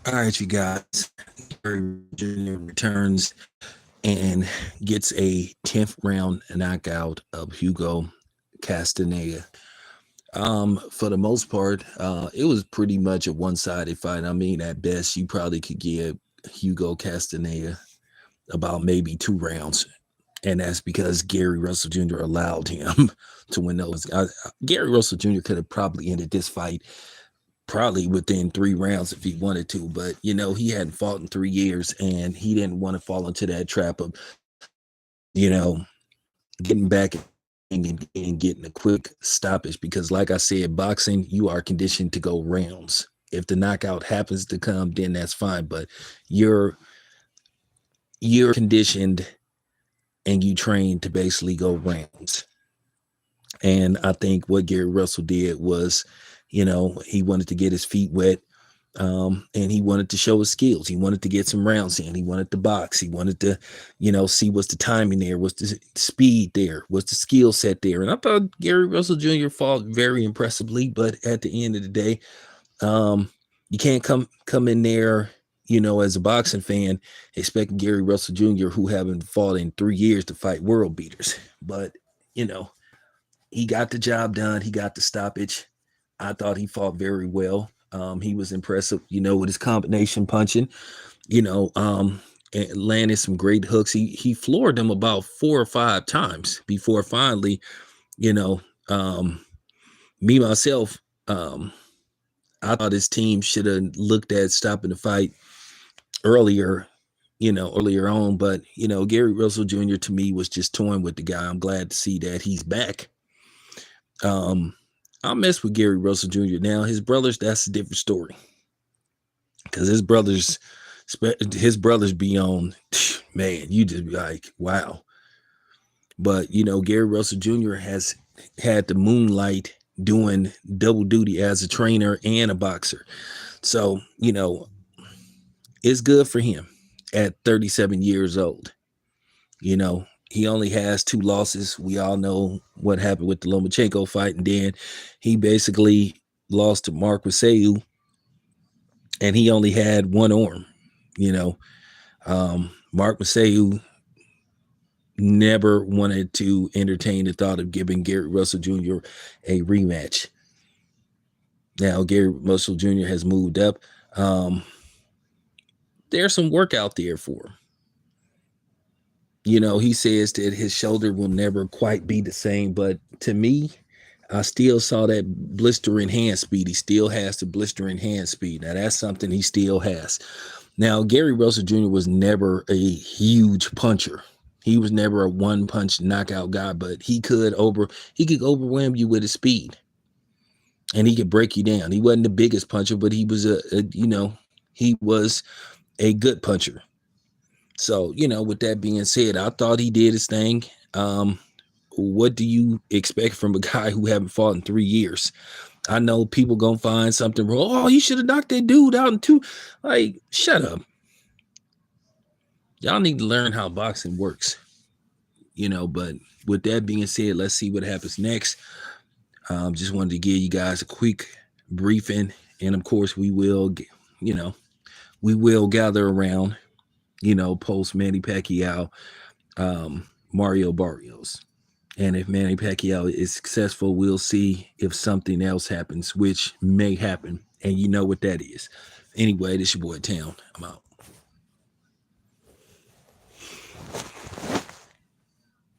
All right, you guys. Gary Jr. returns and gets a 10th round knockout of Hugo Castaneda. For the most part, it was pretty much a one-sided fight. I mean, at best, you probably could give Hugo Castaneda about maybe 2 rounds. And that's because Gary Russell Jr. allowed him to win those. Gary Russell Jr. could have probably ended this fight probably within 3 rounds if he wanted to, but he hadn't fought in 3 years and he didn't want to fall into that trap of you know getting back and getting a quick stoppage, because like I said, boxing, you are conditioned to go rounds. If the knockout happens to come, then that's fine, but you're conditioned and you train to basically go rounds. And I think what Gary Russell did was, he wanted to get his feet wet. And he wanted to show his skills. He wanted to get some rounds in. He wanted to box. He wanted to, see what's the timing there, what's the speed there, what's the skill set there. And I thought Gary Russell Jr. fought very impressively, but at the end of the day, you can't come in there, as a boxing fan, expecting Gary Russell Jr., who haven't fought in 3 years, to fight world beaters. But, he got the job done. He got the stoppage. I thought he fought very well. He was impressive, with his combination punching, and landed some great hooks. He floored them about 4 or 5 times before finally, me myself, I thought his team should have looked at stopping the fight earlier on. But, Gary Russell Jr. to me was just toying with the guy. I'm glad to see that he's back. I mess with Gary Russell Jr. Now, his brothers, that's a different story. Because his brothers be on, man, you just be like, wow. But, Gary Russell Jr. has had the moonlight doing double duty as a trainer and a boxer. So, it's good for him at 37 years old. He only has 2 losses. We all know what happened with the Lomachenko fight. And then he basically lost to Mark Wasseu, and he only had 1 arm. Mark Wasseu never wanted to entertain the thought of giving Gary Russell Jr. a rematch. Now, Gary Russell Jr. has moved up. There's some work out there for him. He says that his shoulder will never quite be the same, but to me, I still saw that blistering hand speed. He still has the blistering hand speed. Now, that's something he still has. Now, Gary Russell Jr. was never a huge puncher. He was never a one-punch knockout guy, but he could overwhelm you with his speed, and he could break you down. He wasn't the biggest puncher, but he was he was a good puncher. So, with that being said, I thought he did his thing. What do you expect from a guy who haven't fought in 3 years? I know people gonna find something wrong. Oh, you should have knocked that dude out in 2. Like, shut up. Y'all need to learn how boxing works. But with that being said, let's see what happens next. Just wanted to give you guys a quick briefing. And of course, we will gather around, post Manny Pacquiao, Mario Barrios. And if Manny Pacquiao is successful, we'll see if something else happens, which may happen. And you know what that is. Anyway, this your boy Town. I'm out.